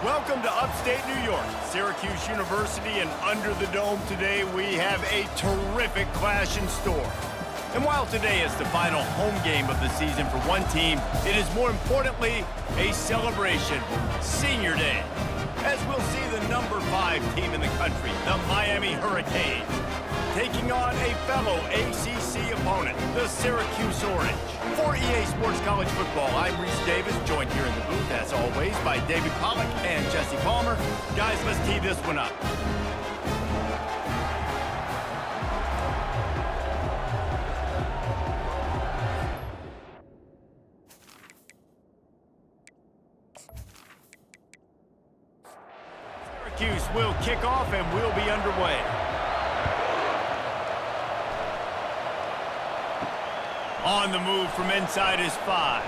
Welcome to upstate New York, Syracuse University, and under the dome today we have a terrific clash in store. And while today is the final home game of the season for one team, it is more importantly a celebration, Senior Day, as we'll see the number 5 team in the country, the Miami Hurricanes, taking on a fellow ACC opponent, the Syracuse Orange. For EA Sports College Football, I'm Reese Davis, joined here in the booth, as always, by David Pollack and Jesse Palmer. Guys, let's tee this one up. Syracuse will kick off and we'll be underway. On the move from inside his 5.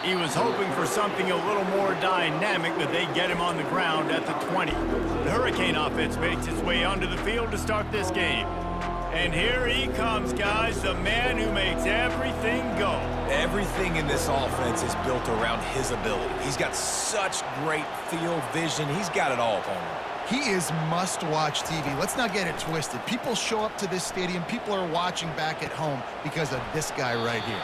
He was hoping for something a little more dynamic, but they get him on the ground at the 20. The Hurricane offense makes its way onto the field to start this game. And here he comes, guys, the man who makes everything go. Everything in this offense is built around his ability. He's got such great field vision. He's got it all upon him. He is must-watch TV. Let's not get it twisted. People show up to this stadium. People are watching back at home because of this guy right here.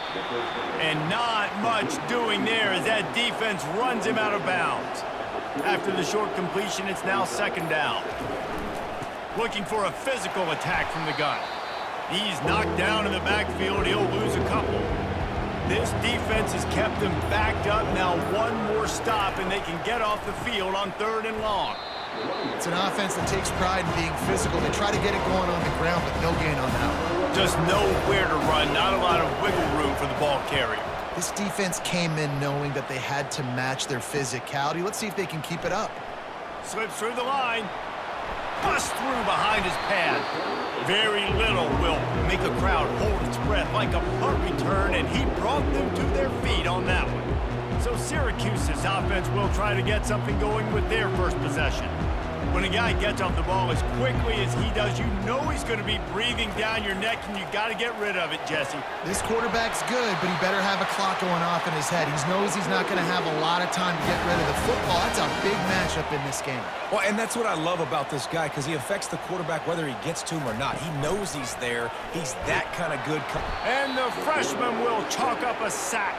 And not much doing there as that defense runs him out of bounds. After the short completion, it's now second down. Looking for a physical attack from the gun. He's knocked down in the backfield. He'll lose a couple. This defense has kept them backed up. Now one more stop, and they can get off the field on 3rd and long. It's an offense that takes pride in being physical. They try to get it going on the ground, but no gain on that one. Just nowhere to run. Not a lot of wiggle room for the ball carrier. This defense came in knowing that they had to match their physicality. Let's see if they can keep it up. Slips through the line. Bust through behind his pad. Very little will make a crowd hold its breath like a punt return, and he brought them to their feet on that one. So Syracuse's offense will try to get something going with their first possession. When a guy gets off the ball as quickly as he does, you know he's going to be breathing down your neck, and you got to get rid of it, Jesse. This quarterback's good, but he better have a clock going off in his head. He knows he's not going to have a lot of time to get rid of the football. That's a big matchup in this game. Well, and that's what I love about this guy, because he affects the quarterback whether he gets to him or not. He knows he's there. He's that kind of good. And the freshman will chalk up a sack.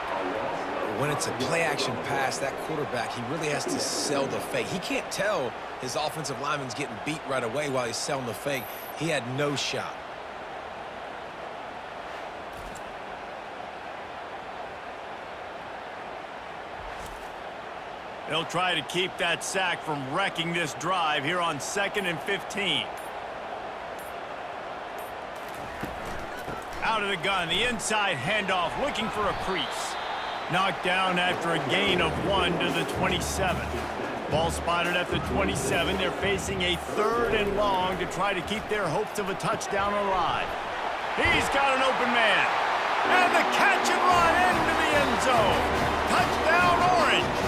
When it's a play-action pass, that quarterback, he really has to sell the fake. He can't tell his offensive lineman's getting beat right away while he's selling the fake. He had no shot. They'll try to keep that sack from wrecking this drive here on 2nd and 15. Out of the gun, the inside handoff, looking for a crease. Knocked down after a gain of 1 to the 27. Ball spotted at the 27. They're facing a 3rd and long to try to keep their hopes of a touchdown alive. He's got an open man. And the catch and run into the end zone. Touchdown, Orange.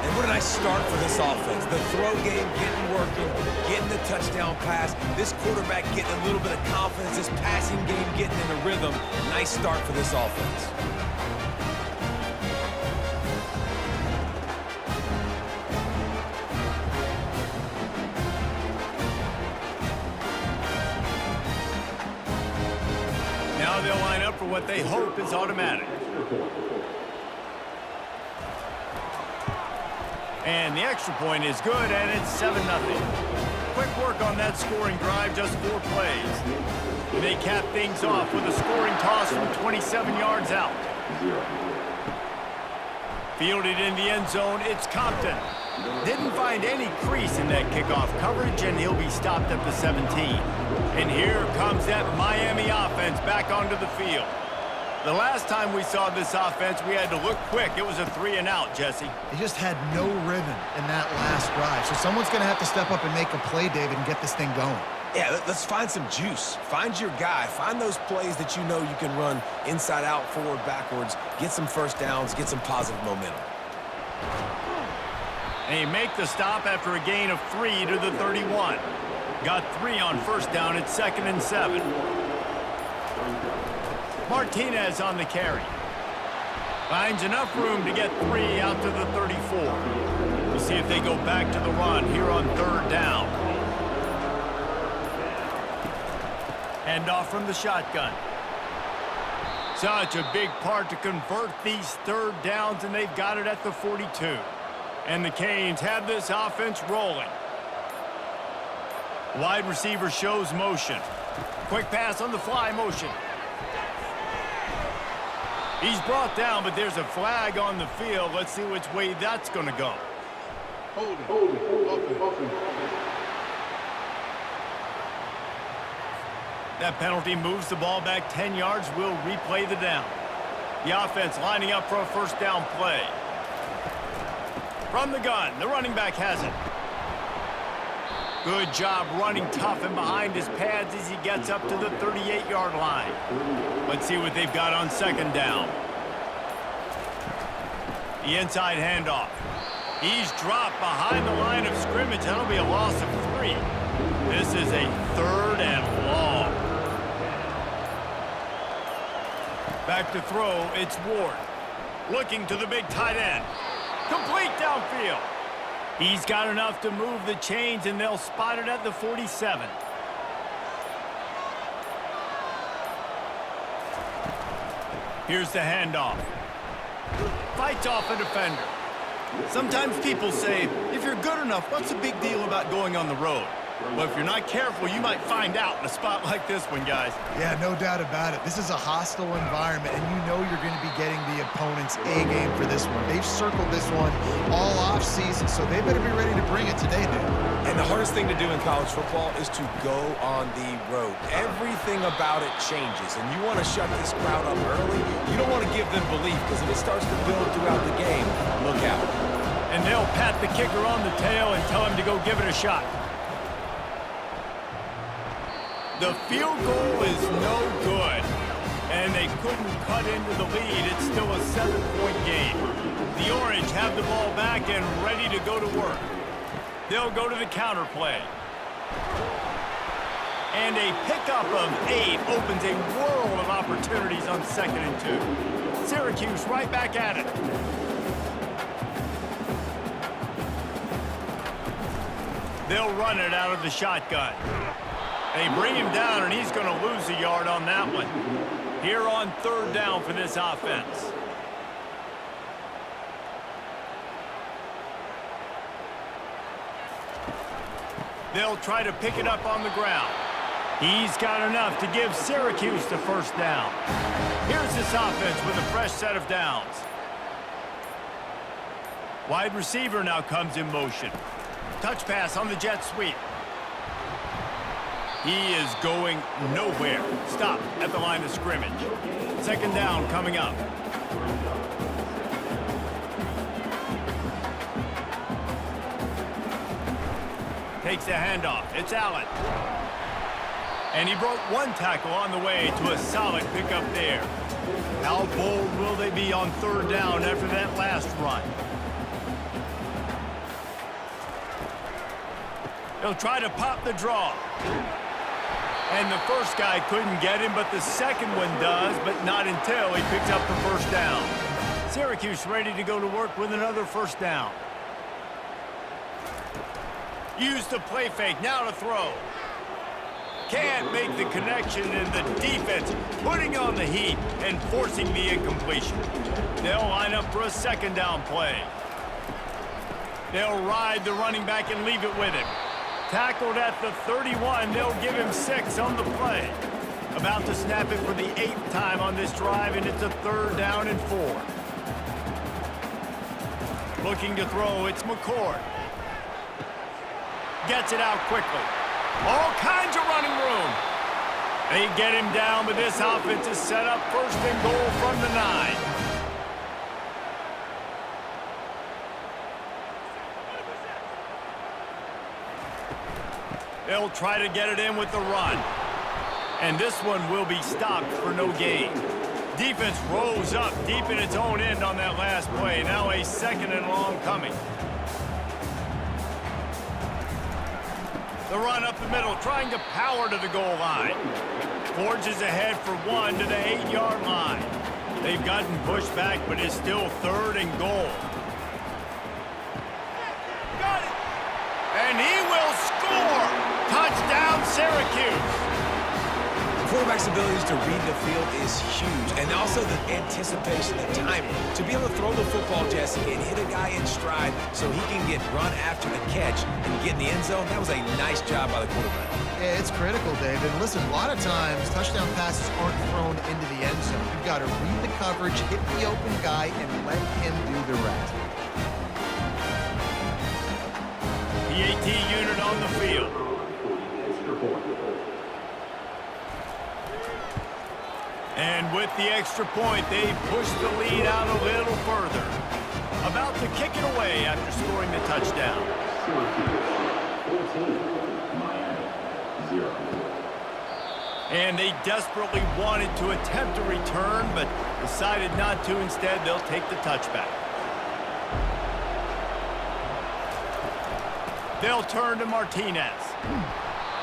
And what a nice start for this offense. The throw game getting working, getting the touchdown pass. This quarterback getting a little bit of confidence. This passing game getting in a rhythm. Nice start for this offense. Now they'll line up for what they hope is automatic. And the extra point is good, and it's 7-0. Quick work on that scoring drive, just 4 plays. They cap things off with a scoring toss from 27 yards out. Fielded in the end zone, it's Compton. Didn't find any crease in that kickoff coverage, and he'll be stopped at the 17. And here comes that Miami offense back onto the field. The last time we saw this offense, we had to look quick. It was a 3-and-out, Jesse. They just had no rhythm in that last drive. So someone's going to have to step up and make a play, David, and get this thing going. Yeah, let's find some juice. Find your guy. Find those plays that you know you can run inside out, forward, backwards. Get some first downs. Get some positive momentum. And he make the stop after a gain of 3 to the 31. Got 3 on first down at 2nd and 7. Martinez on the carry. Finds enough room to get 3 out to the 34. We'll see if they go back to the run here on 3rd down. Hand off from the shotgun. Such a big part to convert these 3rd downs, and they've got it at the 42. And the Canes have this offense rolling. Wide receiver shows motion. Quick pass on the fly motion. He's brought down, but there's a flag on the field. Let's see which way that's going to go. Hold it. That penalty moves the ball back 10 yards. We'll replay the down. The offense lining up for a 1st down play. From the gun, the running back has it. Good job running tough and behind his pads as he gets up to the 38-yard line. Let's see what they've got on 2nd down. The inside handoff. He's dropped behind the line of scrimmage. That'll be a loss of 3. This is a 3rd and long. Back to throw, it's Ward. Looking to the big tight end. Complete downfield. He's got enough to move the chains, and they'll spot it at the 47. Here's the handoff. Fights off a defender. Sometimes people say, if you're good enough, what's the big deal about going on the road? Well, if you're not careful, you might find out in a spot like this one, guys. Yeah, no doubt about it. This is a hostile environment, and you know you're going to be getting the opponent's A game for this one. They've circled this one all off season, so they better be ready to bring it today, dude. And the hardest thing to do in college football is to go on the road. Everything about it changes, and you want to shut this crowd up early. You don't want to give them belief, because if it starts to build throughout the game, look out. And they'll pat the kicker on the tail and tell him to go give it a shot. The field goal is no good, and they couldn't cut into the lead. It's still a 7-point game. The Orange have the ball back and ready to go to work. They'll go to the counter play. And a pickup of 8 opens a world of opportunities on 2nd and 2. Syracuse right back at it. They'll run it out of the shotgun. They bring him down, and he's going to lose a yard on that one. Here on 3rd down for this offense. They'll try to pick it up on the ground. He's got enough to give Syracuse the 1st down. Here's this offense with a fresh set of downs. Wide receiver now comes in motion. Touch pass on the jet sweep. He is going nowhere. Stop at the line of scrimmage. 2nd down coming up. Takes the handoff. It's Allen. And he broke 1 tackle on the way to a solid pickup there. How bold will they be on 3rd down after that last run? They'll try to pop the draw. And the first guy couldn't get him, but the second one does, but not until he picks up the 1st down. Syracuse ready to go to work with another 1st down. Use the play fake, now to throw. Can't make the connection, and the defense putting on the heat and forcing the incompletion. They'll line up for a 2nd down play. They'll ride the running back and leave it with him. Tackled at the 31, they'll give him 6 on the play. About to snap it for the 8th time on this drive, and it's a 3rd down and 4. Looking to throw, it's McCord. Gets it out quickly. All kinds of running room. They get him down, but this offense is set up 1st and goal from the 9. They'll try to get it in with the run. And this one will be stopped for no gain. Defense rose up deep in its own end on that last play. Now a 2nd and long coming. The run up the middle, trying to power to the goal line. Forges ahead for 1 to the 8-yard line. They've gotten pushed back, but it's still 3rd and goal. Got it! And he will score! Touchdown, Syracuse! The quarterback's abilities to read the field is huge, and also the anticipation, the timing. To be able to throw the football, Jesse, and hit a guy in stride so he can get run after the catch and get in the end zone, that was a nice job by the quarterback. Yeah, it's critical, David. Listen, a lot of times, touchdown passes aren't thrown into the end zone. You've got to read the coverage, hit the open guy, and let him do the rest. PAT unit on the field. And with the extra point, they push the lead out a little further. About to kick it away after scoring the touchdown. And they desperately wanted to attempt a return, but decided not to. Instead, they'll take the touchback. They'll turn to Martinez.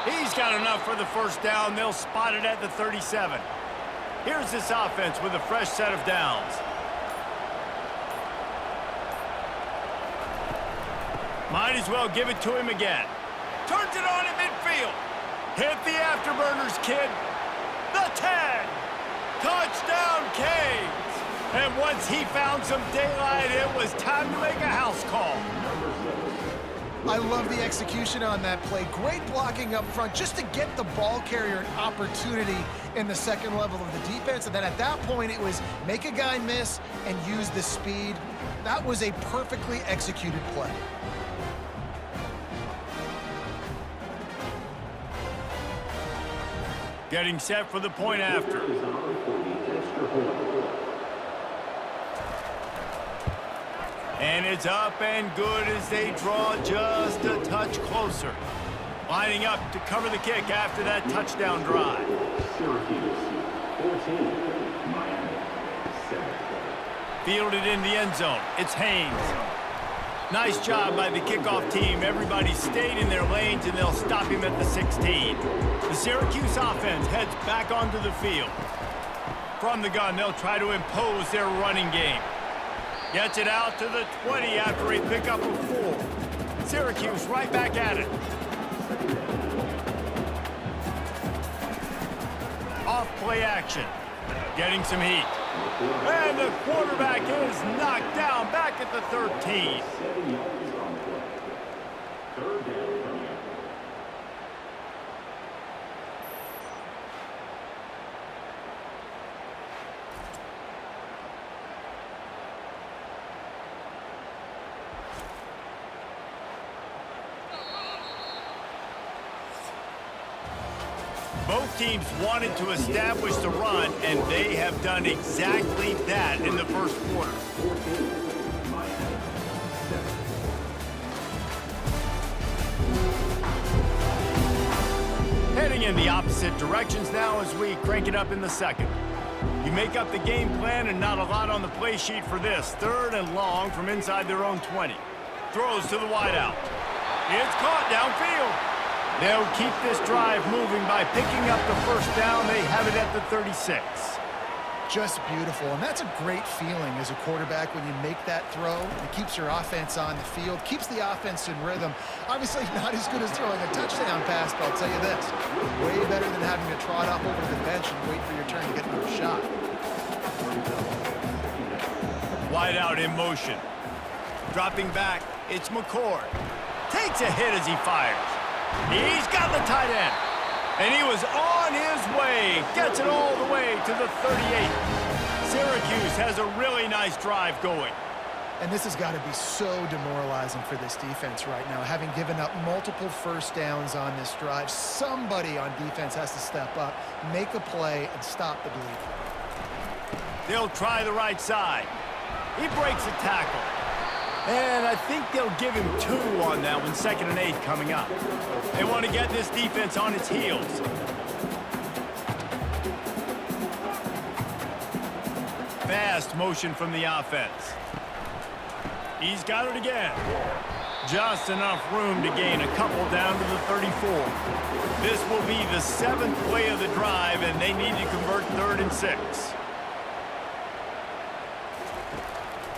He's got enough for the first down. They'll spot it at the 37. Here's this offense with a fresh set of downs. Might as well give it to him again. Turns it on in midfield. Hit the afterburners, kid. The 10. Touchdown, Canes. And once he found some daylight, it was time to make a house call. I love the execution on that play. Great blocking up front just to get the ball carrier an opportunity in the second level of the defense. And then at that point, it was make a guy miss and use the speed. That was a perfectly executed play. Getting set for the point after. And it's up and good as they draw just a touch closer. Lining up to cover the kick after that touchdown drive. Syracuse, 14, Miami, 7. Fielded in the end zone. It's Haynes. Nice job by the kickoff team. Everybody stayed in their lanes, and they'll stop him at the 16. The Syracuse offense heads back onto the field. From the gun, they'll try to impose their running game. Gets it out to the 20 after a pickup of 4. Syracuse right back at it. Off play action. Getting some heat. And the quarterback is knocked down back at the 13. 7 yards on the play. 3rd down from you. Both teams wanted to establish the run, and they have done exactly that in the first quarter. 14, Miami, 7. Heading in the opposite directions now as we crank it up in the second. You make up the game plan and not a lot on the play sheet for this. 3rd and long from inside their own 20. Throws to the wideout. It's caught downfield. They'll keep this drive moving by picking up the first down. They have it at the 36. Just beautiful, and that's a great feeling as a quarterback when you make that throw. It keeps your offense on the field, keeps the offense in rhythm. Obviously not as good as throwing a touchdown pass, but I'll tell you this, way better than having to trot up over the bench and wait for your turn to get another shot. Wide out in motion. Dropping back, it's McCord. Takes a hit as he fires. He's got the tight end. And he was on his way. Gets it all the way to the 38. Syracuse has a really nice drive going. And this has got to be so demoralizing for this defense right now. Having given up multiple first downs on this drive, somebody on defense has to step up, make a play, and stop the bleed. They'll try the right side. He breaks a tackle. And I think they'll give him 2 on that one, 2nd and 8 coming up. They want to get this defense on its heels. Fast motion from the offense. He's got it again. Just enough room to gain a couple down to the 34. This will be the 7th play of the drive, and they need to convert 3rd and 6.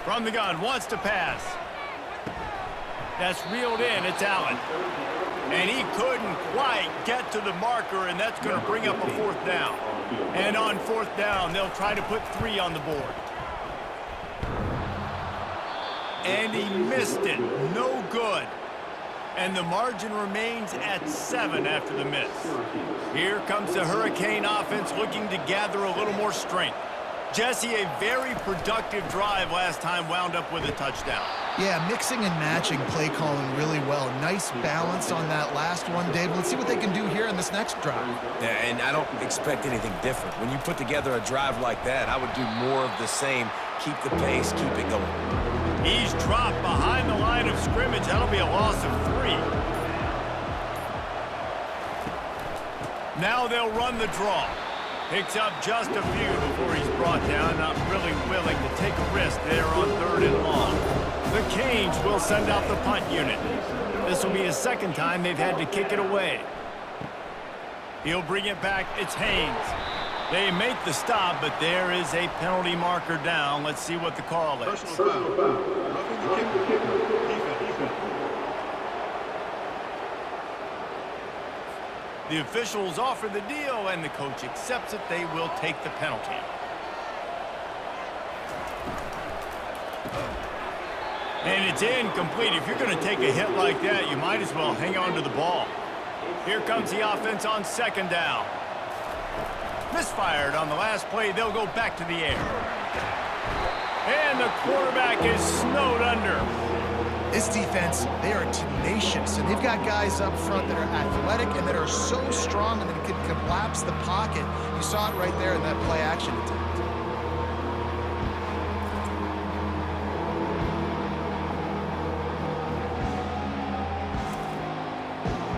From the gun, wants to pass. That's reeled in, it's Allen. And he couldn't quite get to the marker, and that's going to bring up a 4th down. And on 4th down, they'll try to put 3 on the board. And he missed it. No good. And the margin remains at 7 after the miss. Here comes the Hurricane offense looking to gather a little more strength. Jesse, a very productive drive last time wound up with a touchdown. Yeah, mixing and matching play calling really well. Nice balance on that last one, Dave. Let's see what they can do here in this next drive. Yeah, and I don't expect anything different. When you put together a drive like that, I would do more of the same. Keep the pace, keep it going. He's dropped behind the line of scrimmage. That'll be a loss of 3. Now they'll run the draw. Picks up just a few before he's brought down. Not really willing to take a risk there on 3rd and long. The Canes will send out the punt unit. This will be the 2nd time they've had to kick it away. He'll bring it back. It's Haynes. They make the stop, but there is a penalty marker down. Let's see what the call is. Personal foul. Roughing the kicker. Defense. The officials offer the deal, and the coach accepts it. They will take the penalty. And it's incomplete. If you're going to take a hit like that, you might as well hang on to the ball. Here comes the offense on 2nd down. Misfired on the last play. They'll go back to the air. And the quarterback is snowed under. This defense, they are tenacious, and they've got guys up front that are athletic and that are so strong and that can collapse the pocket. You saw it right there in that play action attempt.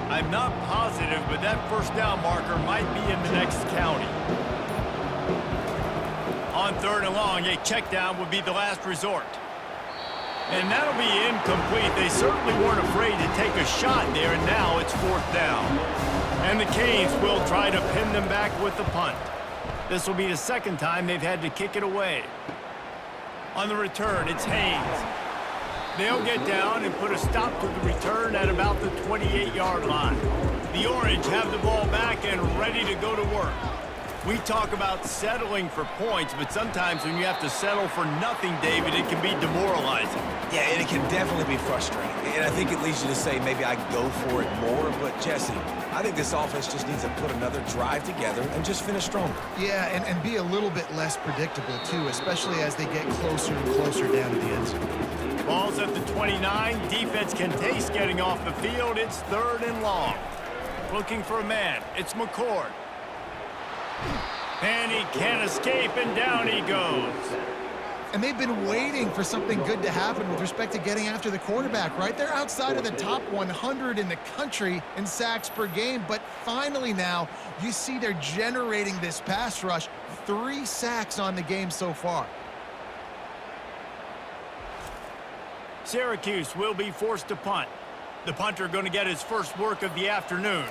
I'm not positive, but that 1st down marker might be in the next county. On 3rd and long, a check down would be the last resort. And that'll be incomplete. They certainly weren't afraid to take a shot there, and now it's 4th down. And the Canes will try to pin them back with the punt. This will be the 2nd time they've had to kick it away. On the return, it's Haynes. They'll get down and put a stop to the return at about the 28-yard line. The Orange have the ball back and ready to go to work. We talk about settling for points, but sometimes when you have to settle for nothing, David, it can be demoralizing. Yeah, and it can definitely be frustrating. And I think it leads you to say maybe I go for it more. But, Jesse, I think this offense just needs to put another drive together and just finish stronger. Yeah, and be a little bit less predictable, too, especially as they get closer and closer down to the end zone. Ball's at the 29. Defense can taste getting off the field. It's 3rd and long. Looking for a man. It's McCord. And he can't escape, and down he goes. And they've been waiting for something good to happen with respect to getting after the quarterback, right? They're outside of the top 100 in the country in sacks per game, but finally now you see they're generating this pass rush. 3 sacks on the game so far. Syracuse will be forced to punt. The punter going to get his first work of the afternoon.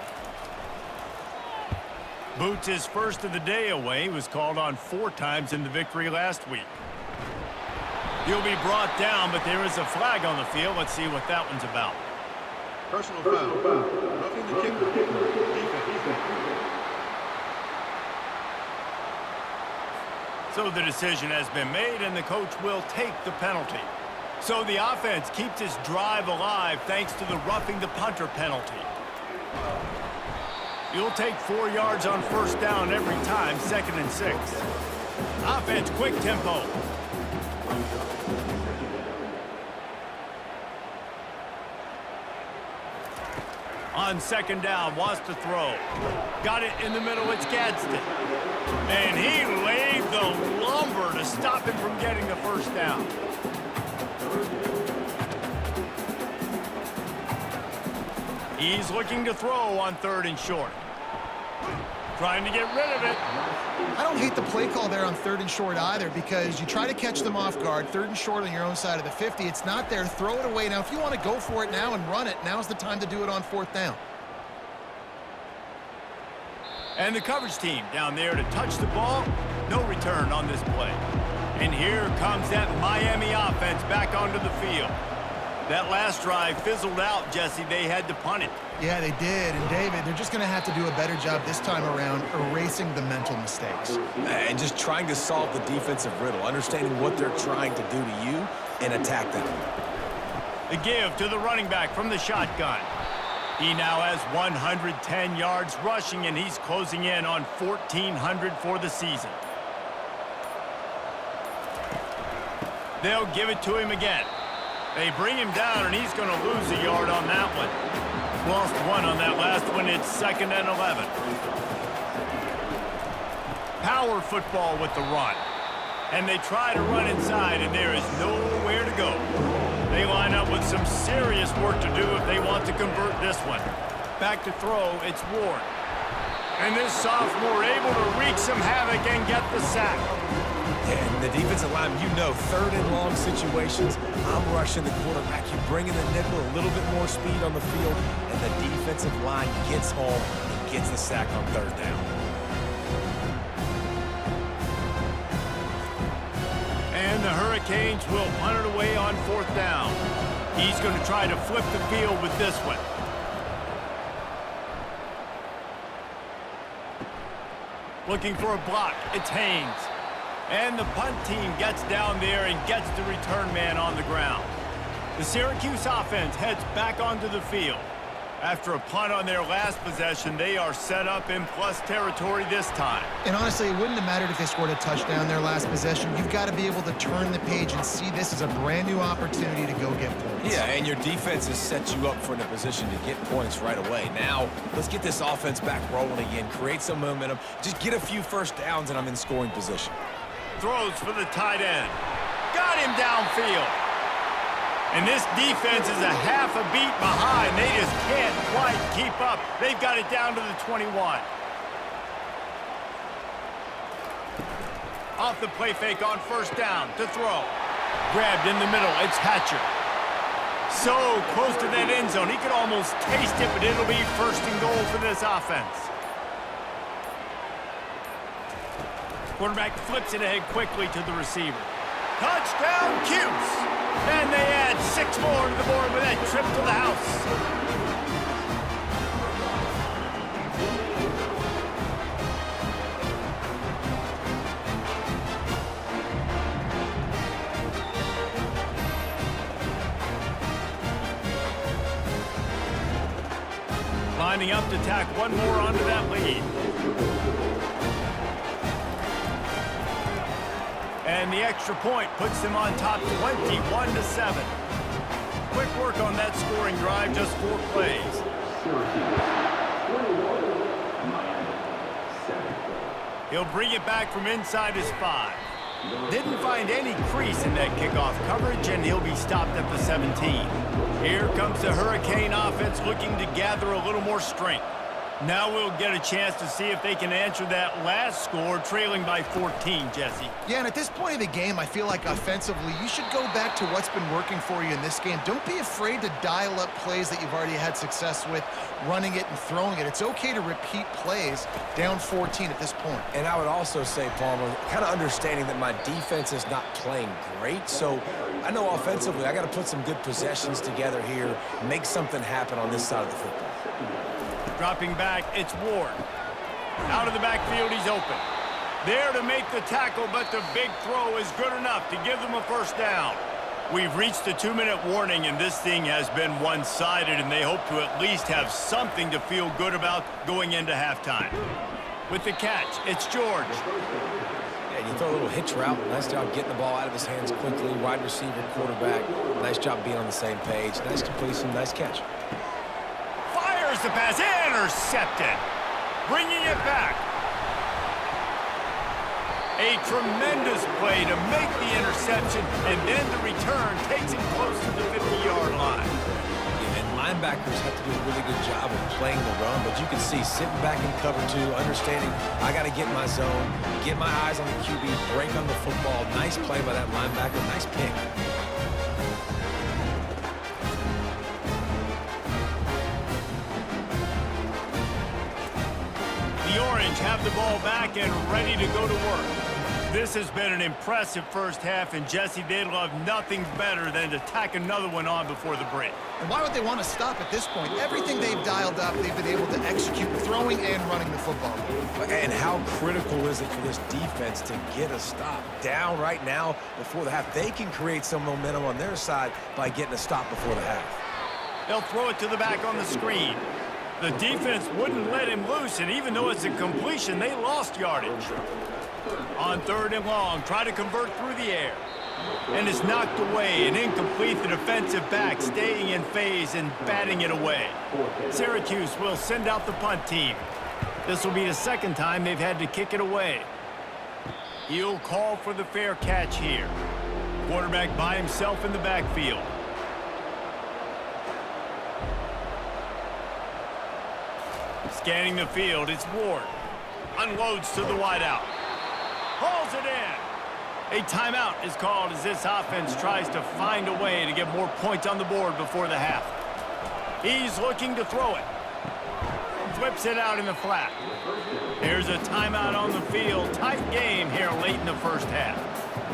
Boots his first of the day away. He was called on 4 times in the victory last week. He'll be brought down, but there is a flag on the field. Let's see what that one's about. Personal foul. Roughing the kicker. Defense. So the decision has been made, and the coach will take the penalty. So the offense keeps its drive alive thanks to the roughing the punter penalty. You'll take 4 yards on 1st down every time, 2nd and 6. Offense, quick tempo. On 2nd down, wants to throw. Got it in the middle, it's Gadsden. And he laid the lumber to stop him from getting the 1st down. He's looking to throw on 3rd and short. Trying to get rid of it. I don't hate the play call there on 3rd and short either, because you try to catch them off guard. 3rd and short on your own side of the 50. It's not there. Throw it away. Now, if you want to go for it now and run it, now's the time to do it on 4th down. And the coverage team down there to touch the ball. No return on this play. And here comes that Miami offense back onto the field. That last drive fizzled out, Jesse. They had to punt it. Yeah, they did. And, David, they're just going to have to do a better job this time around erasing the mental mistakes. And just trying to solve the defensive riddle, understanding what they're trying to do to you and attack them. The give to the running back from the shotgun. He now has 110 yards rushing, and he's closing in on 1,400 for the season. They'll give it to him again. They bring him down, and he's going to lose a yard on that one. Lost one on that last one. It's 2nd and 11. Power football with the run. And they try to run inside, and there is nowhere to go. They line up with some serious work to do if they want to convert this one. Back to throw, it's Ward. And this sophomore able to wreak some havoc and get the sack. And the defensive line, you know, 3rd and long situations, I'm rushing the quarterback. You bring in the nickel, a little bit more speed on the field, and the defensive line gets home and gets the sack on 3rd down. And the Hurricanes will punt it away on 4th down. He's going to try to flip the field with this one. Looking for a block. It's Haynes. And the punt team gets down there and gets the return man on the ground. The Syracuse offense heads back onto the field. After a punt on their last possession, they are set up in plus territory this time. And honestly, it wouldn't have mattered if they scored a touchdown their last possession. You've got to be able to turn the page and see this as a brand new opportunity to go get points. Yeah, and your defense has set you up for in a position to get points right away. Now, let's get this offense back rolling again, create some momentum, just get a few first downs, and I'm in scoring position. Throws for the tight end. Got him downfield. And this defense is a half a beat behind. They just can't quite keep up. They've got it down to the 21. Off the play fake on 1st down to throw. Grabbed in the middle. It's Hatcher. So close to that end zone. He could almost taste it, but it'll be 1st and goal for this offense. Quarterback flips it ahead quickly to the receiver. Touchdown, Cuse! And they add 6 more to the board with that trip to the house. Lining up to tack one more onto that lead. And the extra point puts them on top 21-7. Quick work on that scoring drive, just 4 plays. He'll bring it back from inside his 5. Didn't find any crease in that kickoff coverage, and he'll be stopped at the 17. Here comes the Hurricane offense looking to gather a little more strength. Now we'll get a chance to see if they can answer that last score, trailing by 14, Jesse. Yeah, and at this point of the game, I feel like offensively, you should go back to what's been working for you in this game. Don't be afraid to dial up plays that you've already had success with, running it and throwing it. It's okay to repeat plays down 14 at this point. And I would also say, Palmer, kind of understanding that my defense is not playing great, so I know offensively I got to put some good possessions together here, make something happen on this side of the football. Dropping back, it's Ward. Out of the backfield, he's open. There to make the tackle, but the big throw is good enough to give them a 1st down. We've reached the 2-minute warning, and this thing has been one-sided, and they hope to at least have something to feel good about going into halftime. With the catch, it's George. Yeah, you throw a little hitch route. Nice job getting the ball out of his hands quickly. Wide receiver, quarterback. Nice job being on the same page. Nice completion, nice catch. The pass intercepted, bringing it back. A tremendous play to make the interception, and then the return takes him close to the 50-yard line. Yeah, and linebackers have to do a really good job of playing the run, but you can see sitting back in cover 2, understanding I got to get my zone, get my eyes on the QB, break on the football. Nice play by that linebacker, nice pick. The Orange have the ball back and ready to go to work. This has been an impressive first half, and Jesse, they'd love nothing better than to tack another one on before the break. And why would they want to stop at this point? Everything they've dialed up, they've been able to execute throwing and running the football. And how critical is it for this defense to get a stop down right now before the half? They can create some momentum on their side by getting a stop before the half. They'll throw it to the back on the screen. The defense wouldn't let him loose, and even though it's a completion, they lost yardage. On 3rd and long, try to convert through the air. And it's knocked away and incomplete. The defensive back staying in phase and batting it away. Syracuse will send out the punt team. This will be the second time they've had to kick it away. He'll call for the fair catch here. Quarterback by himself in the backfield. Scanning the field, it's Ward. Unloads to the wideout. Hauls it in. A timeout is called as this offense tries to find a way to get more points on the board before the half. He's looking to throw it. Flips it out in the flat. Here's a timeout on the field. Tight game here late in the first half.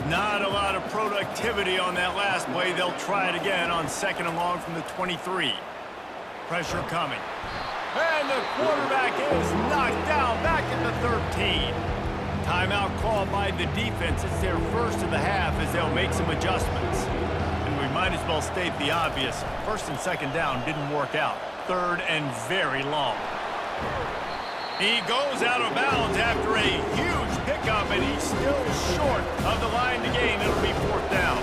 Not a lot of productivity on that last play. They'll try it again on 2nd and long from the 23. Pressure coming. And the quarterback is knocked down back at the 13. Timeout called by the defense. It's their first of the half as they'll make some adjustments. And we might as well state the obvious. 1st and 2nd down didn't work out. 3rd and very long. He goes out of bounds after a huge pickup, and he's still short of the line to gain. It'll be 4th down.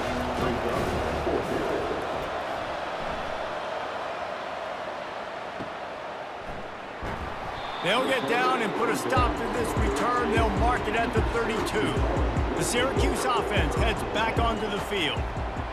They'll get down and put a stop to this return. They'll mark it at the 32. The Syracuse offense heads back onto the field.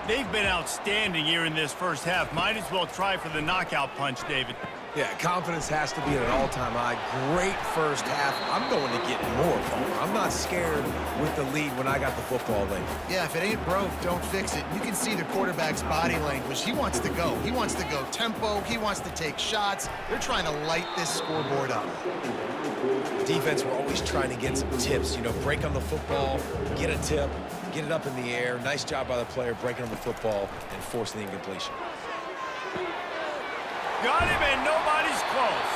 They've been outstanding here in this first half. Might as well try for the knockout punch, David. Yeah, confidence has to be at an all-time high. Great first half. I'm going to get more, Palmer. I'm not scared with the lead when I got the football late. Yeah, if it ain't broke, don't fix it. You can see the quarterback's body language. He wants to go. He wants to go tempo. He wants to take shots. They're trying to light this scoreboard up. Defense, we're always trying to get some tips. You know, break on the football, get a tip, get it up in the air. Nice job by the player breaking on the football and forcing the incompletion. Got him, and nobody's close.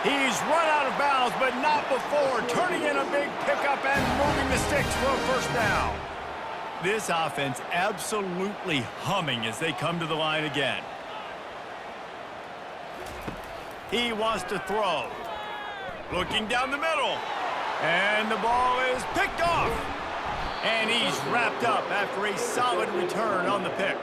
He's run out of bounds, but not before. Turning in a big pickup and moving the sticks for a 1st down. This offense absolutely humming as they come to the line again. He wants to throw. Looking down the middle. And the ball is picked off. And he's wrapped up after a solid return on the pick.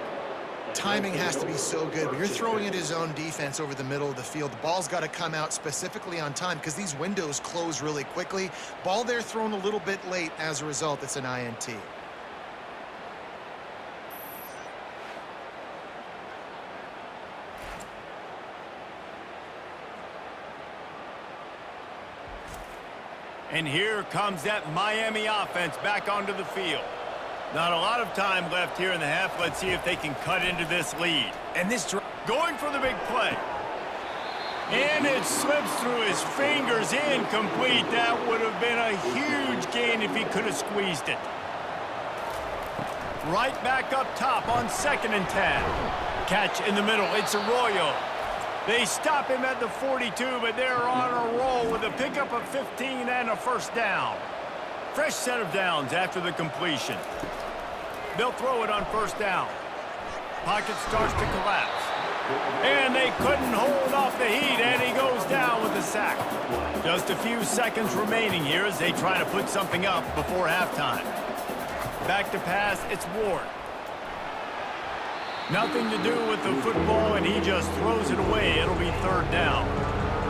Timing has to be so good. When you're throwing at his own defense over the middle of the field, the ball's got to come out specifically on time because these windows close really quickly. Ball there thrown a little bit late. As a result, it's an INT. And here comes that Miami offense back onto the field. Not a lot of time left here in the half. Let's see if they can cut into this lead. And this going for the big play. And it slips through his fingers, incomplete. That would have been a huge gain if he could have squeezed it. Right back up top on 2nd and 10. Catch in the middle. It's Arroyo. They stop him at the 42, but they're on a roll with a pickup of 15 and a 1st down. Fresh set of downs after the completion. They'll throw it on 1st down. Pocket starts to collapse. And they couldn't hold off the heat, and he goes down with a sack. Just a few seconds remaining here as they try to put something up before halftime. Back to pass, it's Ward. Nothing to do with the football, and he just throws it away. It'll be 3rd down.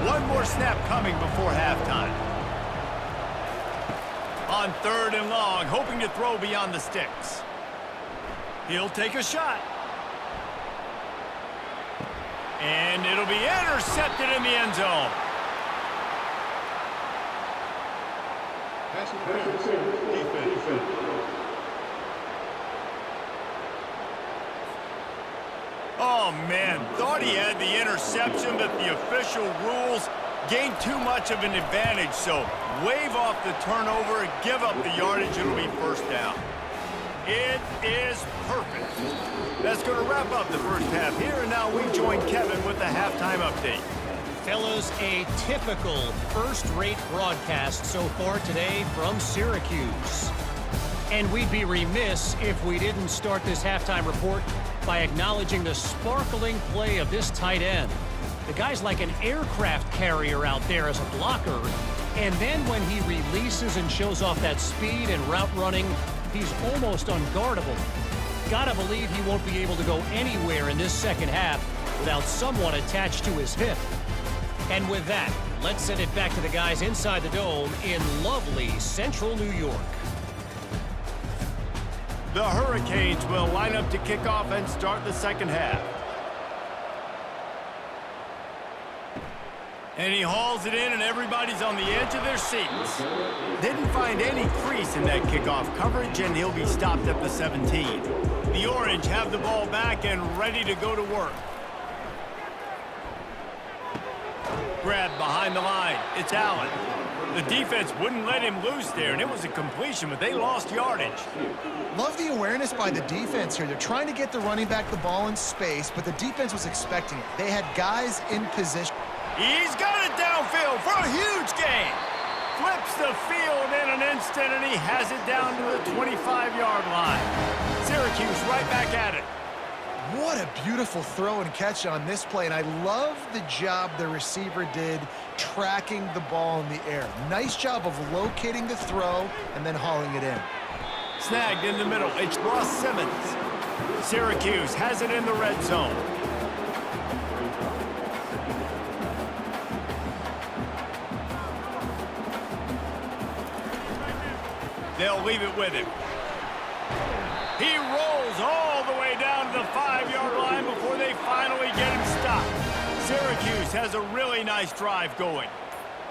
One more snap coming before halftime. On 3rd and long, hoping to throw beyond the sticks. He'll take a shot. And it'll be intercepted in the end zone. Pass interference. Defense. Oh, man, thought he had the interception, but the official rules gain too much of an advantage, so wave off the turnover and give up the yardage. It'll be first down. It is perfect. That's going to wrap up the first half here, and now we join Kevin with the halftime update. Fellas, a typical first-rate broadcast so far today from Syracuse. And we'd be remiss if we didn't start this halftime report by acknowledging the sparkling play of this tight end. The guy's like an aircraft carrier out there as a blocker, and then when he releases and shows off that speed and route running, he's almost unguardable. Gotta believe he won't be able to go anywhere in this second half without someone attached to his hip. And with that, let's send it back to the guys inside the dome in lovely central New York. The Hurricanes will line up to kick off and start the second half. And he hauls it in, and everybody's on the edge of their seats. Didn't find any crease in that kickoff coverage, and he'll be stopped at the 17. The Orange have the ball back and ready to go to work. Grab behind the line. It's Allen. The defense wouldn't let him loose there, and it was a completion, but they lost yardage. Love the awareness by the defense here. They're trying to get the running back the ball in space, but the defense was expecting it. They had guys in position. He's got it downfield for a huge gain. Flips the field in an instant, and he has it down to the 25-yard line. Syracuse right back at it. What a beautiful throw and catch on this play, and I love the job the receiver did tracking the ball in the air. Nice job of locating the throw and then hauling it in. Snagged in the middle. It's Ross Simmons. Syracuse has it in the red zone. They'll leave it with him. He rolls all the way down to the 5-yard line before they finally get him stopped. Syracuse has a really nice drive going.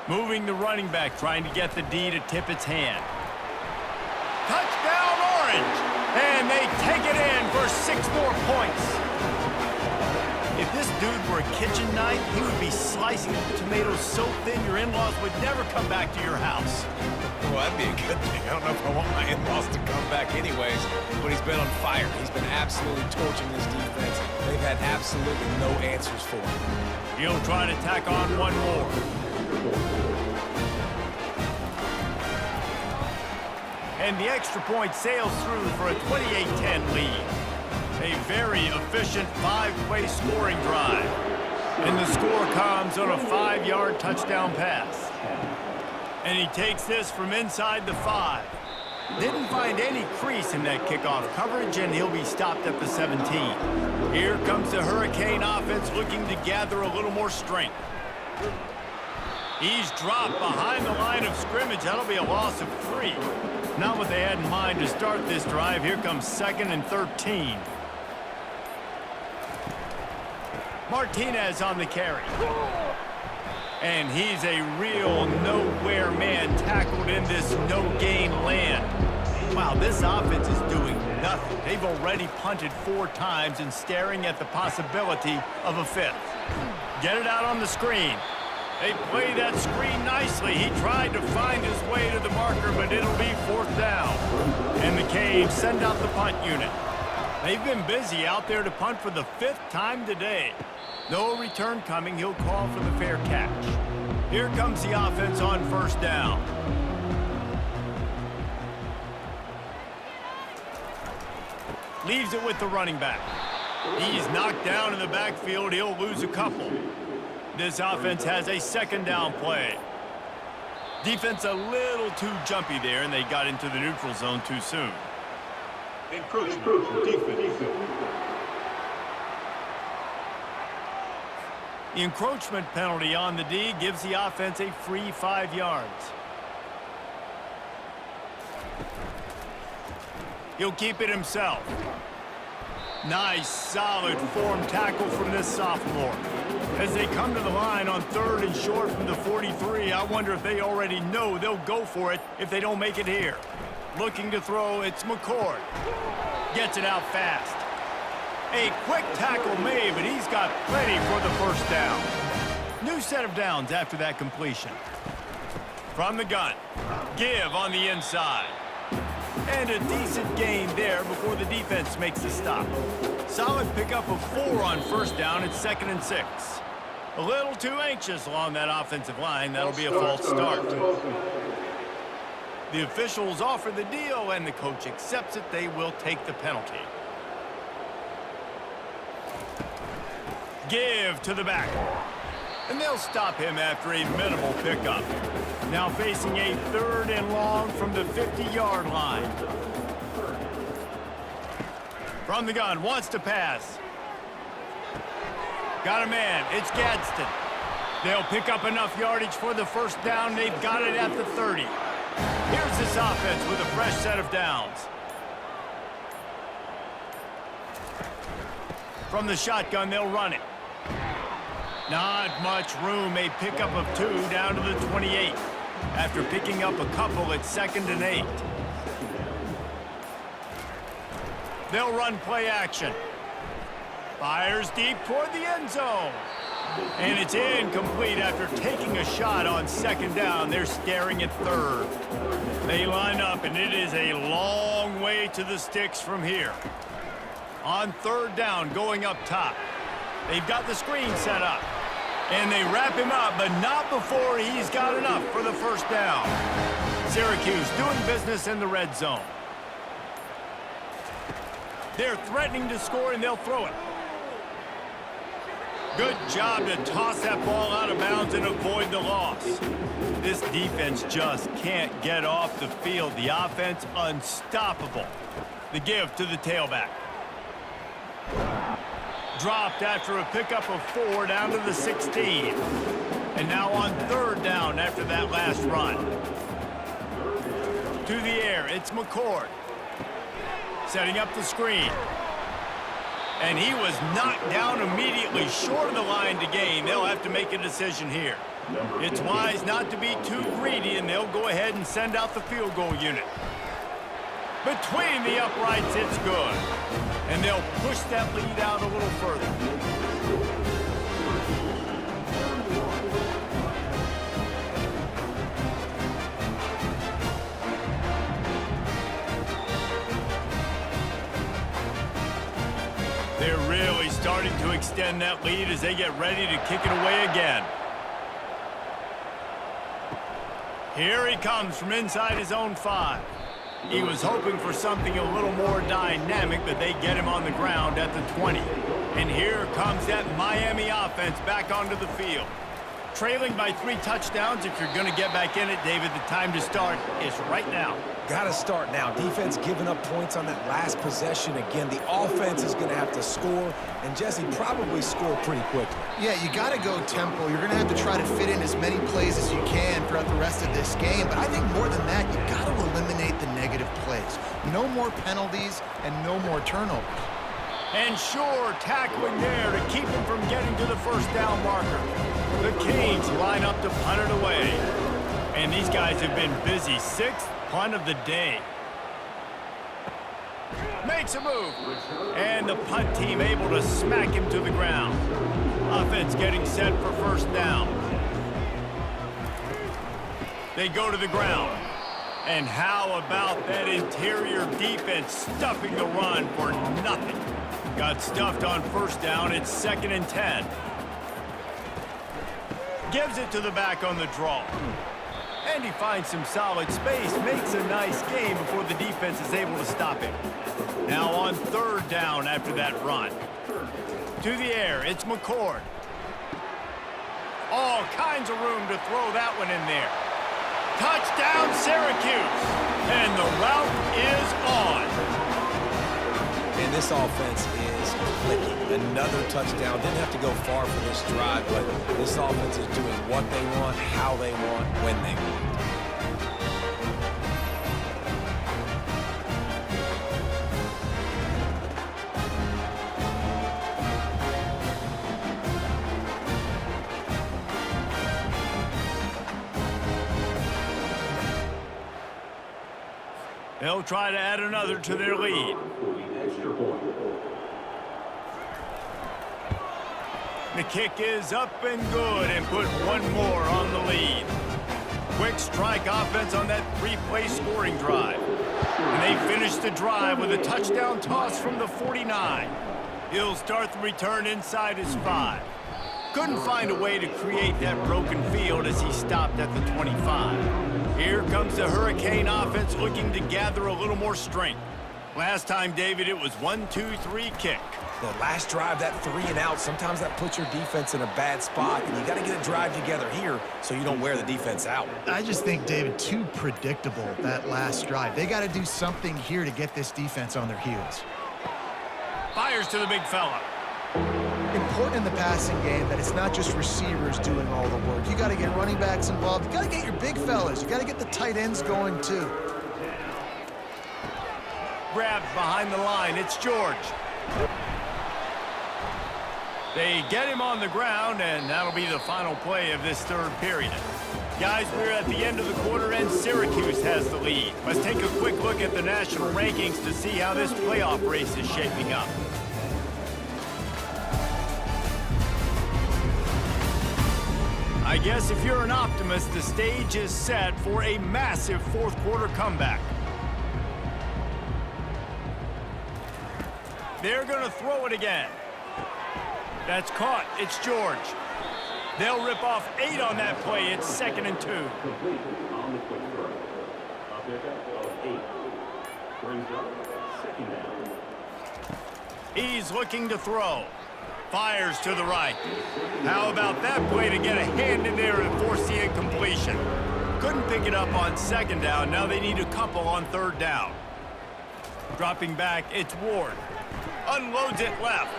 Moving the running back, trying to get the D to tip its hand. Touchdown Orange! And they take it in for 6 more points. If this dude were a kitchen knife, he would be slicing tomatoes so thin your in-laws would never come back to your house. Well, that'd be a good thing. I don't know if I want my in-laws to come back anyways, but he's been on fire. He's been absolutely torching this defense. They've had absolutely no answers for him. He'll try to tack on one more. And the extra point sails through for a 28-10 lead. A very efficient 5-play scoring drive. And the score comes on a 5-yard touchdown pass. And he takes this from inside the 5. Didn't find any crease in that kickoff coverage, and he'll be stopped at the 17. Here comes the Hurricane offense looking to gather a little more strength. He's dropped behind the line of scrimmage. That'll be a loss of 3. Not what they had in mind to start this drive. Here comes 2nd and 13. Martinez on the carry. And he's a real nowhere man tackled in this no-gain land. Wow, this offense is doing nothing. They've already punted 4 times and staring at the possibility of a 5th. Get it out on the screen. They play that screen nicely. He tried to find his way to the marker, but it'll be 4th down. And the Canes send out the punt unit. They've been busy out there to punt for the 5th time today. No return coming. He'll call for the fair catch. Here comes the offense on 1st down. Leaves it with the running back. He's knocked down in the backfield. He'll lose a couple. This offense has a 2nd down play. Defense a little too jumpy there, and they got into the neutral zone too soon. Encroachment, defense. The encroachment penalty on the D gives the offense a free 5 yards. He'll keep it himself. Nice, solid form tackle from this sophomore. As they come to the line on 3rd and short from the 43, I wonder if they already know they'll go for it if they don't make it here. Looking to throw, it's McCord. Gets it out fast. A quick tackle made, but he's got plenty for the 1st down. New set of downs after that completion. From the gun, give on the inside. And a decent gain there before the defense makes the stop. Solid pickup of 4 on first down. It's 2nd and 6. A little too anxious along that offensive line. That'll be a false start. The officials offer the deal, and the coach accepts it. They will take the penalty. Give to the back. And they'll stop him after a minimal pickup. Now facing a 3rd and long from the 50-yard line. From the gun, wants to pass. Got a man, it's Gadsden. They'll pick up enough yardage for the first down. They've got it at the 30. Here's this offense with a fresh set of downs. From the shotgun, they'll run it. Not much room, a pickup of 2 down to the 28. After picking up a couple, it's 2nd and 8. They'll run play action. Fires deep toward the end zone. And it's incomplete after taking a shot on 2nd down. They're staring at 3rd. They line up, and it is a long way to the sticks from here. On 3rd down, going up top. They've got the screen set up. And they wrap him up, but not before he's got enough for the first down. Syracuse doing business in the red zone. They're threatening to score, and they'll throw it. Good job to toss that ball out of bounds and avoid the loss. This defense just can't get off the field. The offense unstoppable. The give to the tailback. Dropped after a pickup of 4 down to the 16. And now on 3rd down after that last run. To the air, it's McCord. Setting up the screen. And he was knocked down immediately short of the line to gain. They'll have to make a decision here. It's wise not to be too greedy, and they'll go ahead and send out the field goal unit. Between the uprights, it's good. And they'll push that lead out a little further. They're really starting to extend that lead as they get ready to kick it away again. Here he comes from inside his own 5. He was hoping for something a little more dynamic, but they get him on the ground at the 20. And here comes that Miami offense back onto the field. Trailing by 3 touchdowns. If you're going to get back in it, David, the time to start is right now. Got to start now. Defense giving up points on that last possession. Again, the offense is going to have to score, and Jesse probably score pretty quickly. Yeah, you got to go tempo. You're going to have to try to fit in as many plays as you can throughout the rest of this game. But I think more than that, you got to eliminate the negative plays. No more penalties and no more turnovers. And sure, tackling there to keep him from getting to the first down marker. The Canes line up to punt it away. And these guys have been busy. 6th punt of the day. Makes a move. And the punt team able to smack him to the ground. Offense getting set for first down. They go to the ground. And how about that interior defense stuffing the run for nothing? Got stuffed on first down. It's 2nd and 10. Gives it to the back on the draw. And he finds some solid space. Makes a nice game before the defense is able to stop him. Now on 3rd down after that run. To the air, it's McCord. All kinds of room to throw that one in there. Touchdown, Syracuse. And the route is on. And this offense is clicking. Another touchdown. Didn't have to go far for this drive, but this offense is doing what they want, how they want, when they want. They'll try to add another to their lead. The kick is up and good and put one more on the lead. Quick strike offense on that three-play scoring drive. And they finish the drive with a touchdown toss from the 49. He'll start the return inside his 5. Couldn't find a way to create that broken field as he stopped at the 25. Here comes the Hurricane offense looking to gather a little more strength. Last time, David, it was 1-2-3 kick. The last drive, that 3 and out, sometimes that puts your defense in a bad spot, and you got to get a drive together here so you don't wear the defense out. I just think, David, too predictable, that last drive. They got to do something here to get this defense on their heels. Fires to the big fella. Important in the passing game that it's not just receivers doing all the work. You got to get running backs involved. You got to get your big fellas. You got to get the tight ends going, too. Grabbed behind the line. It's George. They get him on the ground, and that'll be the final play of this third period. Guys, we're at the end of the quarter, and Syracuse has the lead. Let's take a quick look at the national rankings to see how this playoff race is shaping up. I guess if you're an optimist, the stage is set for a massive fourth quarter comeback. They're going to throw it again. That's caught. It's George. They'll rip off 8 on that play. It's 2nd and 2. Complete on the quick throw. A pickup of 8. Brings up 2nd down. He's looking to throw. Fires to the right. How about that play to get a hand in there and force the incompletion? Couldn't pick it up on 2nd down. Now they need a couple on 3rd down. Dropping back, it's Ward. Unloads it left.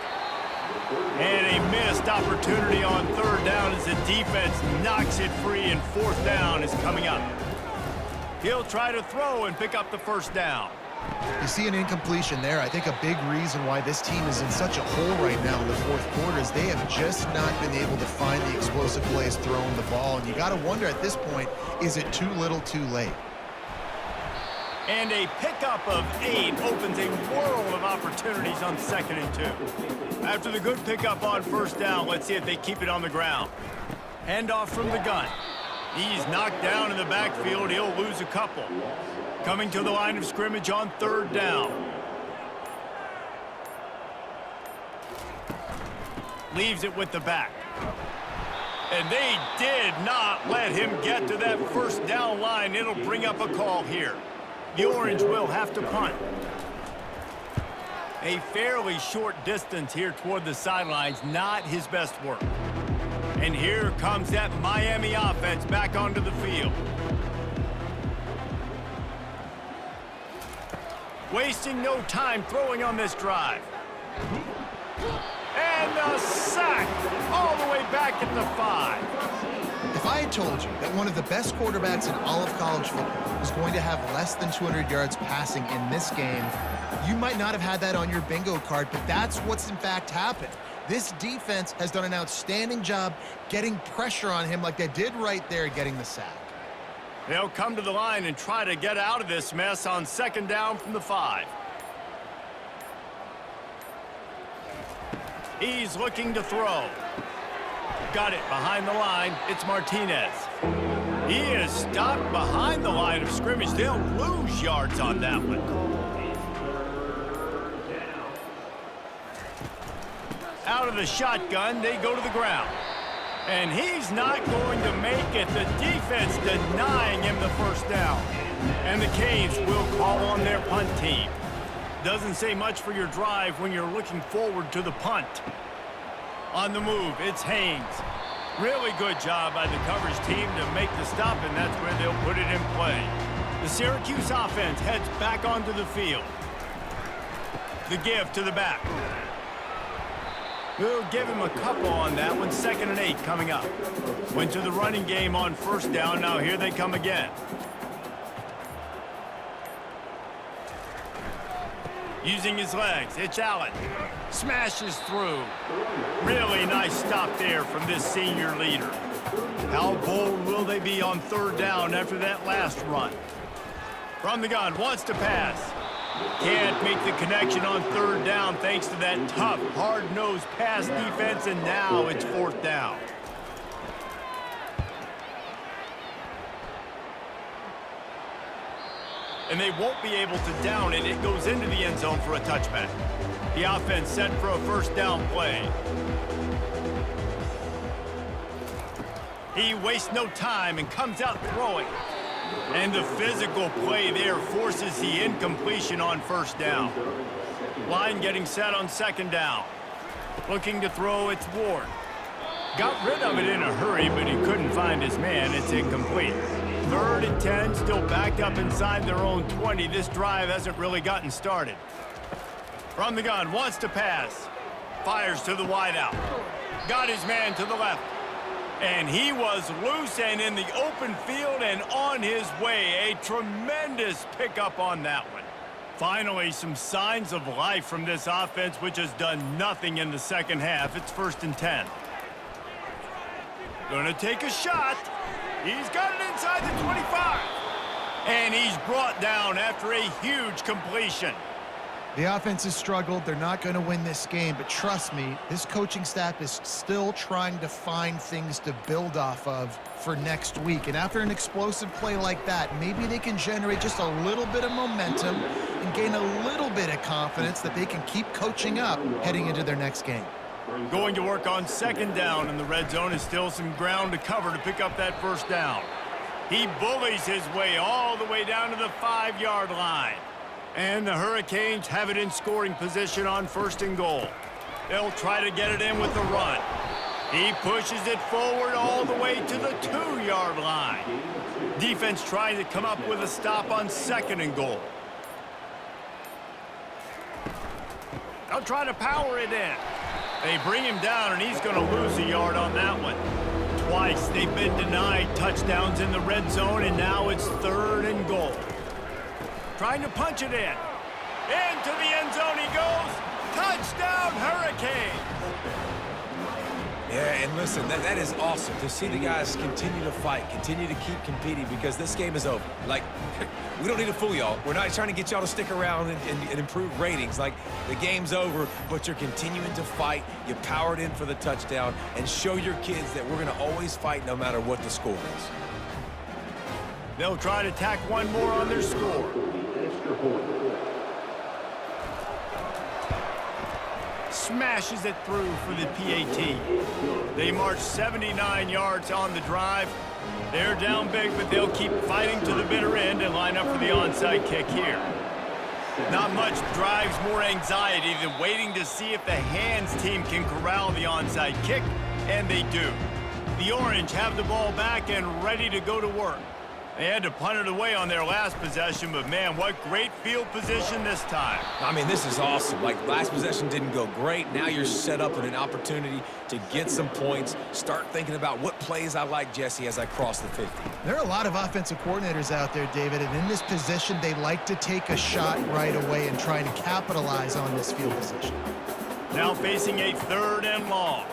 And a missed opportunity on 3rd down as the defense knocks it free, and 4th down is coming up. He'll try to throw and pick up the 1st down. You see an incompletion there. I think a big reason why this team is in such a hole right now in the fourth quarter is they have just not been able to find the explosive plays throwing the ball. And you got to wonder at this point, is it too little too late? And a pickup of 8 opens a world of opportunities on 2nd and 2. After the good pickup on 1st down, let's see if they keep it on the ground. Handoff from the gun. He's knocked down in the backfield. He'll lose a couple. Coming to the line of scrimmage on 3rd down. Leaves it with the back. And they did not let him get to that 1st down line. It'll bring up a call here. The Orange will have to punt. A fairly short distance here toward the sidelines, not his best work. And here comes that Miami offense back onto the field. Wasting no time throwing on this drive. And a sack all the way back at the 5. If I had told you that one of the best quarterbacks in all of college football was going to have less than 200 yards passing in this game, you might not have had that on your bingo card, but that's what's in fact happened. This defense has done an outstanding job getting pressure on him like they did right there getting the sack. They'll come to the line and try to get out of this mess on 2nd down from the 5. He's looking to throw. Got it behind the line. It's Martinez. He is stopped behind the line of scrimmage. They'll lose yards on that one. Out of the shotgun, they go to the ground. And he's not going to make it. The defense denying him the 1st down. And the Canes will call on their punt team. Doesn't say much for your drive when you're looking forward to the punt. On the move, it's Haynes. Really good job by the coverage team to make the stop, and that's where they'll put it in play. The Syracuse offense heads back onto the field. The give to the back. We'll give him a couple on that one. 2nd and 8 coming up. Went to the running game on 1st down. Now here they come again. Using his legs, it's Allen. Smashes through. Really nice stop there from this senior leader. How bold will they be on 3rd down after that last run? From the gun, wants to pass. Can't make the connection on third down thanks to that tough, hard-nosed pass defense, and now it's fourth down. And they won't be able to down it. It goes into the end zone for a touchback. The offense set for a first down play. He wastes no time and comes out throwing. And the physical play there forces the incompletion on first down. Line getting set on second down. Looking to throw, it's Ward. Got rid of it in a hurry, but he couldn't find his man. It's incomplete. 3rd and 10, still backed up inside their own 20. This drive hasn't really gotten started. From the gun, wants to pass. Fires to the wideout. Got his man to the left. And he was loose and in the open field and on his way. A tremendous pickup on that one. Finally, some signs of life from this offense, which has done nothing in the second half. It's 1st and 10. Gonna take a shot. He's got it inside the 25. And he's brought down after a huge completion. The offense has struggled. They're not going to win this game, but trust me, this coaching staff is still trying to find things to build off of for next week. And after an explosive play like that, maybe they can generate just a little bit of momentum and gain a little bit of confidence that they can keep coaching up heading into their next game. Going to work on second down, and the red zone is still some ground to cover to pick up that first down. He bullies his way all the way down to the 5-yard line. And the Hurricanes have it in scoring position on 1st and goal. They'll try to get it in with the run. He pushes it forward all the way to the 2-yard line. Defense trying to come up with a stop on 2nd and goal. They'll try to power it in. They bring him down, and he's going to lose a yard on that one. Twice they've been denied touchdowns in the red zone, and now it's 3rd and goal. Trying to punch it in. Into the end zone he goes. Touchdown, Hurricanes! Yeah, and listen, that is awesome to see the guys continue to fight, continue to keep competing, because this game is over. Like, we don't need to fool y'all. We're not trying to get y'all to stick around and improve ratings. Like, the game's over, but you're continuing to fight. You powered in for the touchdown, and show your kids that we're going to always fight no matter what the score is. They'll try to tack one more on their score. Smashes it through for the PAT. They march 79 yards on the drive. They're down big, but they'll keep fighting to the bitter end and line up for the onside kick here. Not much drives more anxiety than waiting to see if the hands team can corral the onside kick, and they do. The Orange have the ball back and ready to go to work. They had to punt it away on their last possession, but man, what great field position this time. I mean, this is awesome. Like, last possession didn't go great. Now you're set up with an opportunity to get some points. Start thinking about what plays I like, Jesse, as I cross the 50. There are a lot of offensive coordinators out there, David, and in this position, they like to take a shot right away and try to capitalize on this field position. Now facing a 3rd and long.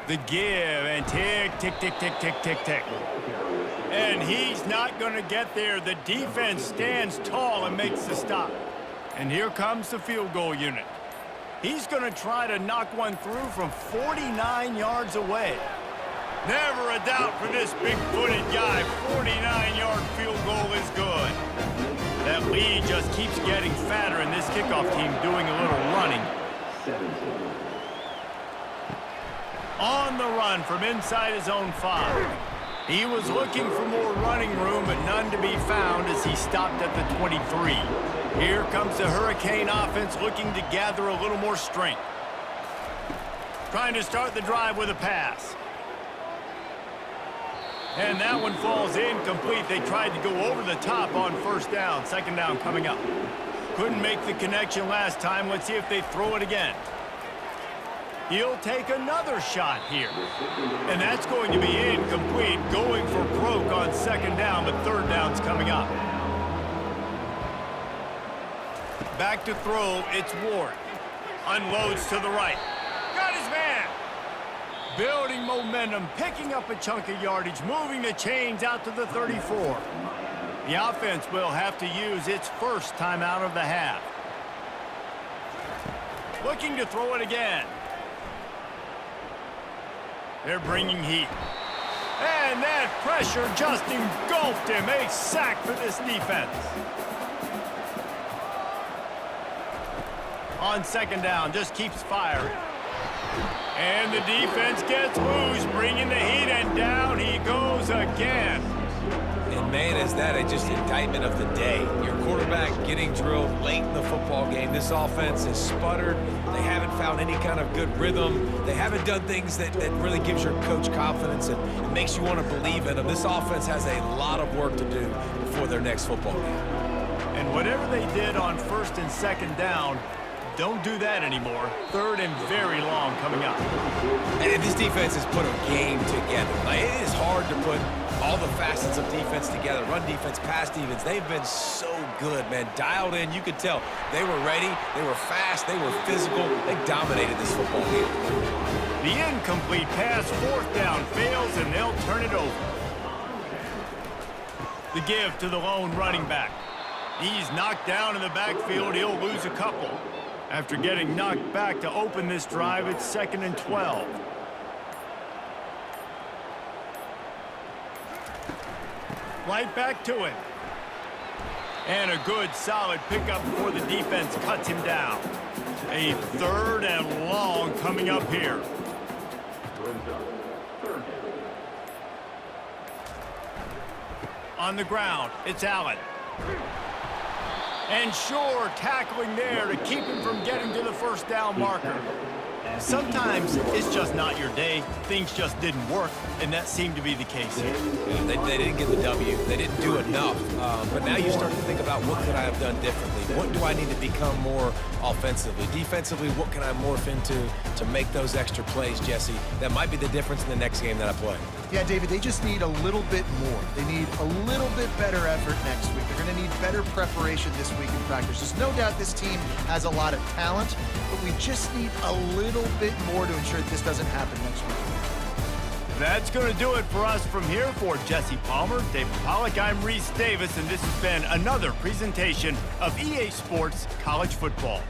The give, and tick, tick, tick, tick, tick, tick, tick. And he's not going to get there. The defense stands tall and makes the stop. And here comes the field goal unit. He's going to try to knock one through from 49 yards away. Never a doubt for this big-footed guy. 49-yard field goal is good. That lead just keeps getting fatter, and this kickoff team doing a little running. On the run from inside his own 5. He was looking for more running room, but none to be found as he stopped at the 23. Here comes the Hurricane offense looking to gather a little more strength. Trying to start the drive with a pass. And that one falls incomplete. They tried to go over the top on 1st down. 2nd down coming up. Couldn't make the connection last time. Let's see if they throw it again. He'll take another shot here. And that's going to be incomplete. Going for broke on 2nd down, but 3rd down's coming up. Back to throw, it's Ward. Unloads to the right. Got his man. Building momentum, picking up a chunk of yardage, moving the chains out to the 34. The offense will have to use its first timeout of the half. Looking to throw it again. They're bringing heat. And that pressure just engulfed him. A sack for this defense. On second down, just keeps firing. And the defense gets loose, bringing the heat, and down he goes again. And man, is that just indictment of the day. Your quarterback getting drilled late in the football game. This offense has sputtered. They haven't found any kind of good rhythm. They haven't done things that really gives your coach confidence and it makes you want to believe in them. This offense has a lot of work to do before their next football game. And whatever they did on first and second down, don't do that anymore. Third and very long coming up. And this defense has put a game together. Like, it is hard to put all the facets of defense together. Run defense, pass defense. They've been so good, man. Dialed in. You could tell they were ready. They were fast. They were physical. They dominated this football game. The incomplete pass, fourth down, fails, and they'll turn it over. The give to the lone running back. He's knocked down in the backfield. He'll lose a couple. After getting knocked back to open this drive, it's 2nd and 12. Right back to it. And a good, solid pickup before the defense cuts him down. A 3rd and long coming up here. On the ground, it's Allen. And sure, tackling there to keep him from getting to the first down marker. Sometimes it's just not your day. Things just didn't work, and that seemed to be the case here. Yeah, they didn't get the W. They didn't do enough. But now you start to think about what could I have done differently? What do I need to become more offensively? Defensively, what can I morph into to make those extra plays, Jesse? That might be the difference in the next game that I play. Yeah, David, they just need a little bit more. They need a little bit better effort next week. They're going to need better preparation this week in practice. There's no doubt this team has a lot of talent, but we just need a little bit more to ensure that this doesn't happen next week. That's going to do it for us from here. For Jesse Palmer, David Pollack, I'm Reese Davis, and this has been another presentation of EA Sports College Football.